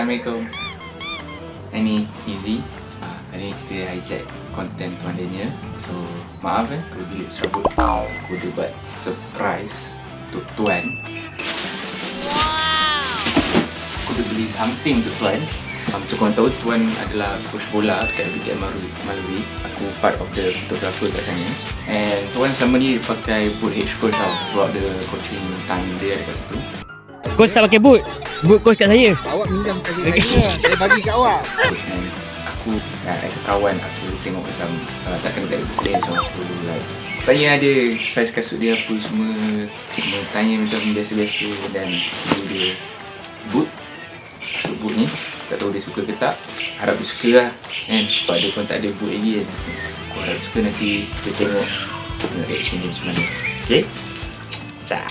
Assalamualaikum. Ini Easy. Hari ni kita hijack konten Tuan Daniel. So maaf kalau bilik serabut. Aku dah buat surprise untuk Tuan. Aku dah beli something untuk Tuan. Macam korang tahu, Tuan adalah coach bola kat BKM Malwi. Aku part of the photographer kat sana. And Tuan selama ni pakai boot H coach tau throughout the coaching time dia dekat situ. Coach tak pakai boot. Boot coach kat saya. Awak minjam kasih saya. Saya bagi kat awak. And aku as a kawan, aku tengok macam takkan tak ada plan. So aku like tanya dia saiz kasut dia apa semua. Tanya macam biasa-biasa. Dan dia boot. Kasut boot ni tak tahu dia suka ke tak. Harap dia suka lah kan. Sebab dia pun tak ada boot lagi kan. Aku harap suka, nanti kita tengok reaction dia macam mana. Okay? Cah.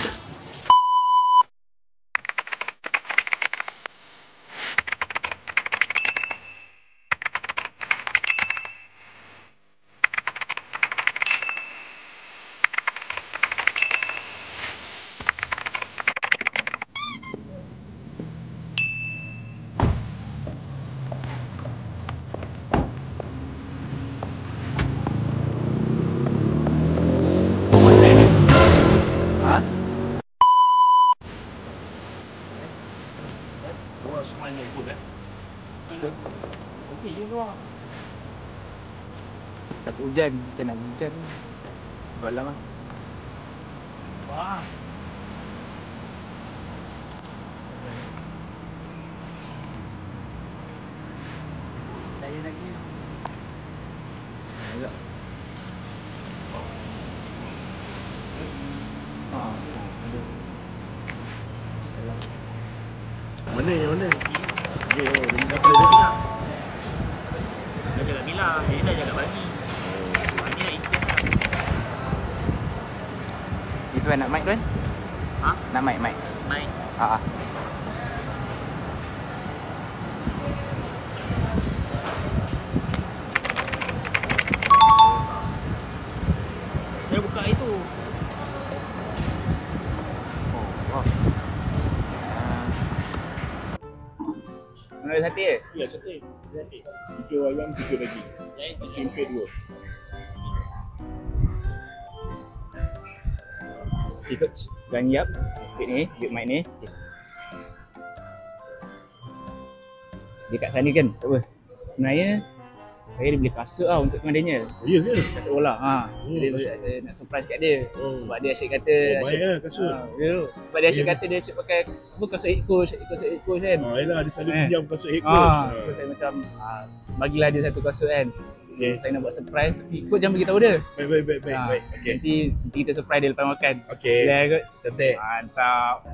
Semuanya ikut Okey, je luar. Takut hujan, macam nak hujan. Malam lah. Wah. Saya lagi. Ayolah. Mana yang mana? Okey, oh, dia tak Dia cakap Mila, dia dah cakap bagi. Bagi nak ikut lah. Itu kan nak mic Tuan? Ha? Nak mic? Mai. Haa. Saya buka itu. Mana sate ke? Ya, sate. Sate. 3 ayam, 3 daging. Simpai 2. Okay coach, jangan yap. Bit mic ni. Dia kat sana kan, tak apa. Sebenarnya saya dia beli kasut lah untuk Tuan Daniel. Ya ke? Kasut bola. Dia nak surprise kat dia. Sebab dia asyik kata baik lah kasut. Sebab dia asyik kata dia asyik pakai apa kasut head coach kan. Yelah, dia selalu pinjam kasut head coach. So saya macam bagilah dia satu kasut kan. Okay. Saya nak buat surprise tapi coach jangan beritahu dia. Baik. Okey. Nanti kita surprise dia lepas makan. Okey. Boleh coach? Cantik. Mantap.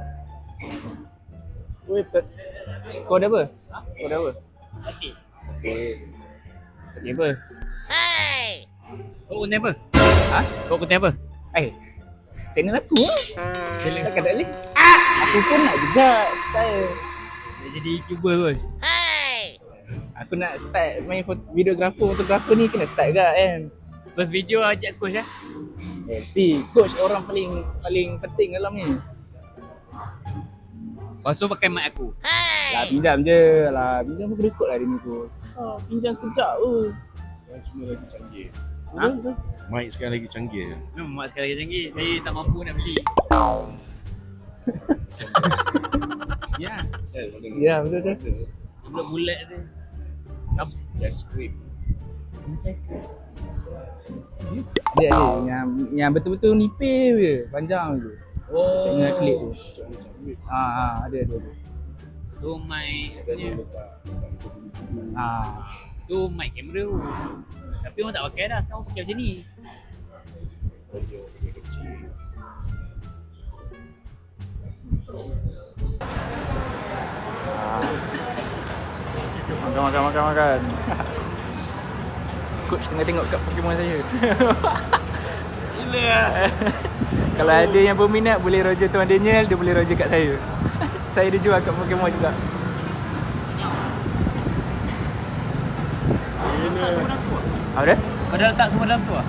Wait, kau ada apa? Kau ada apa? Okey. Sate apa? Kau konten apa? Ha? Kau konten apa? Channel aku lah. Channel takkan tak boleh. Aku pun nak juga style. Dia jadi YouTuber kot. Aku nak start main fotografer ni kena start juga kan. First video ajak coach lah. Mesti coach orang paling penting dalam ni. Lepas tu pakai mic aku. Lah pinjam je lah. Pinjam aku rekod lah dia ni tu. Pinjam sekejap tu. Sekarang semua lagi canggih. Ha? Mic sekarang lagi canggih. Memang mak sekarang lagi canggih. Saya tak mampu nak beli. Ya. Ya betul tu. Bulat-bulat tu. Just scream. Dia yang betul-betul nipis je. Panjang je. Oh. Channel klip tu. Ada. Tu mic rasanya. Tu mic kamera tu. Tapi orang tak pakai dah. Sekarang pakai macam ni. Makan. Coach tengah tengok kat Pokemon saya. Gila. Kalau ada yang berminat boleh roger Tuan Daniel, dia boleh roger kat saya. Saya dia jual kat Pokemon juga. Letak semua dalam tu. Apa dia? Kau dah letak semua dalam tu ah?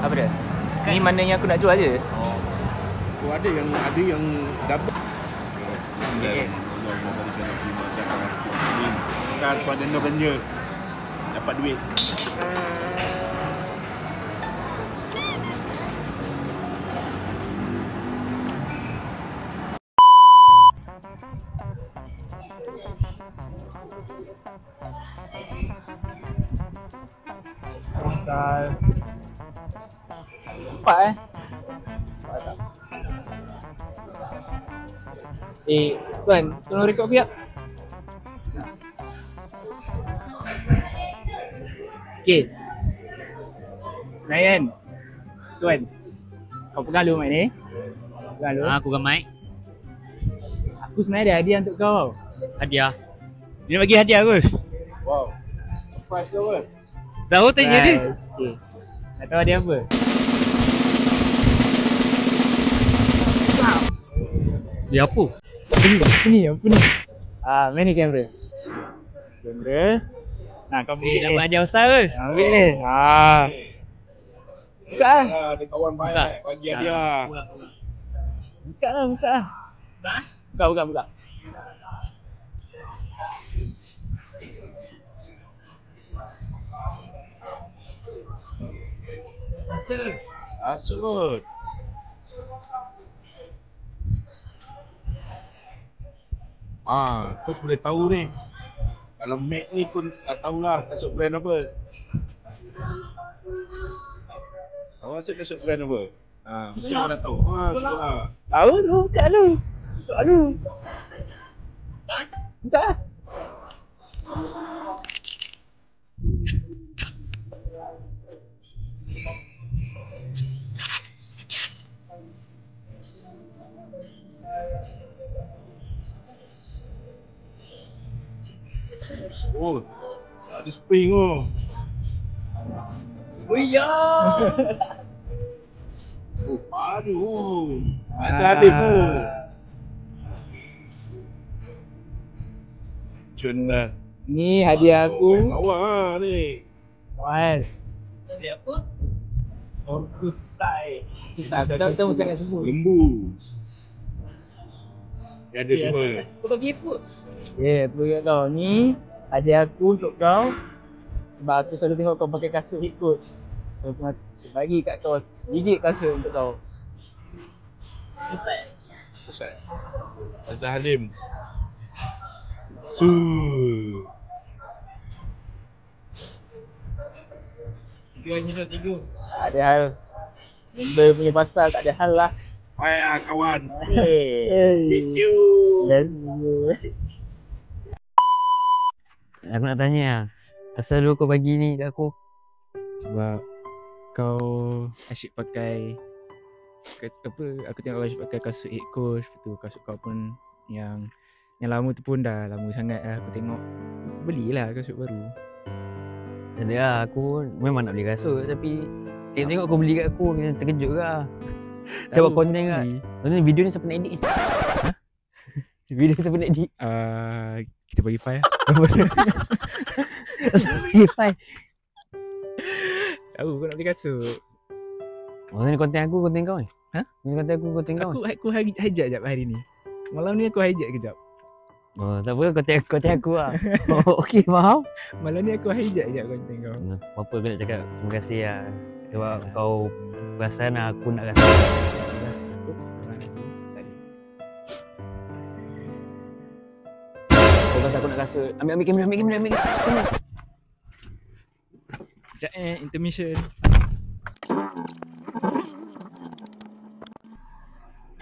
Apa dia? Ni mana yang aku nak jual je. Oh, ada yang double. Bismillahirrahmanirrahim. tukar tuan dana belanja. Dapat duit. Pasal 4 tuan, tolong rekod aku ya. Okay Ryan, tuan, kau pegang dulu mic ni. Pegang dulu. Aku kan mic. Aku sebenarnya ada hadiah untuk kau. Hadiah. Dia bagi hadiah aku. Wow. Surprise ke apa? Tahu tanya dia. Okay. Nak tahu hadiah apa? Dia apa? Apa ni? Main ni kamera. Nah, kau ambil Dapat hadiah besar ke? Ambil ni. Buka lah. Ada kawan baik bagi hadiah. Buka lah. Buka. Asut. Kau boleh tahu ni. Kalau Mac ni pun tak tahulah kasut brand apa. Kau rasa kasut brand apa? Mesti kau dah tahu. Sekolah. Tahu tu, buka tu. Buka lah. Oh, ada spring tu. Oh ya. Aduh. Ada tu. Cun lah. Ni hadiah aku. Awak ni. Wan. Dia apa? Kusai. Aku tahu macam nak sebut. Lembu. Dia ada dua. Kau bagi apa? Aku ingat kau. Ni hadiah aku untuk kau. Sebab aku selalu tengok kau pakai kasut hit coach. So aku bagi kat kau biji kasut untuk kau. Besar. Azhar Halim. Su. Tiga. Tak ada hal. Member punya pasal tak ada hal lah. Baik kawan. Miss you. Aku nak tanya, asal dulu kau bagi ni kat aku? Sebab kau asyik pakai aku tengok kau asyik pakai kasut head coach. Lepas tu kasut kau pun yang lama tu pun dah lama sangat lah. Aku tengok belilah kasut baru. Jadi lah, aku memang nak beli kasut tapi tengok kau beli kat aku, terkejut ke lah. Macam buat konten ke? Maksudnya video ni siapa nak edit ni? Video ni siapa nak edit? Kita bagi file lah. Bagi file. Tahu kau nak beli kasut. Maksudnya konten aku, konten kau ni? Ni konten aku, konten kau ni? Aku hijack jap hari ni. Malam ni aku hijack kejap. Oh, tak apa, konten aku lah. Oh, okey, faham? Malam ni aku hijack je konten kau. Apa aku nak cakap, terima kasih lah. Sebab kau perasan aku nak rasa. Kau rasa aku nak kasut. Ambil kamera. Sekejap intermission.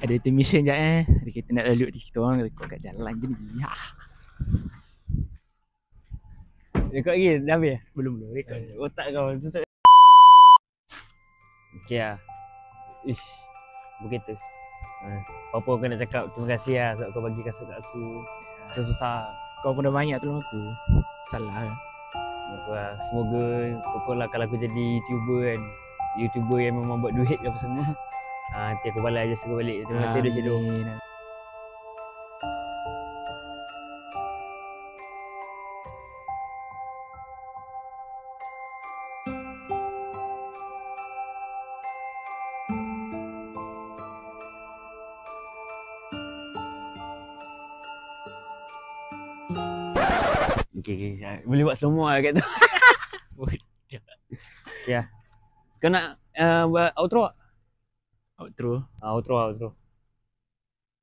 Ada intermission sekejap Ada kita nak lalu kita orang rekod kat jalan je ni. Rekod lagi? Dah habis? Belum rekod. Otak kau tutup. Okey lah. Ish, begitu. Apa kau nak cakap, terima kasih lah sebab kau bagi kasut kat aku. Susah. Kau pun dah banyak tolong aku. Salah kan? Semoga pokok lah kalau aku jadi YouTuber kan, YouTuber yang memang buat duit apa semua. Nanti aku balas jasa kau balik. Terima kasih Doh. Okay. Boleh buat slow mo lah kat tu. Ya. Kau nak buat outro tak? Outro.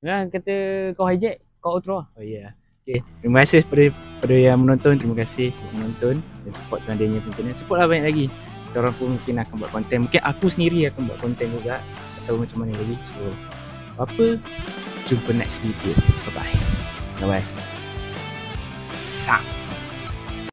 Kan kata kau hijack, kau outro lah. Oh ya. Okay. Terima kasih kepada yang menonton. Terima kasih sebab menonton dan support Tuan Daniel punya channel. Support lah banyak lagi. Kita orang pun mungkin akan buat konten. Mungkin aku sendiri akan buat konten juga. Tak tahu macam mana lagi. So apa, jumpa next video. Bye bye. Sang.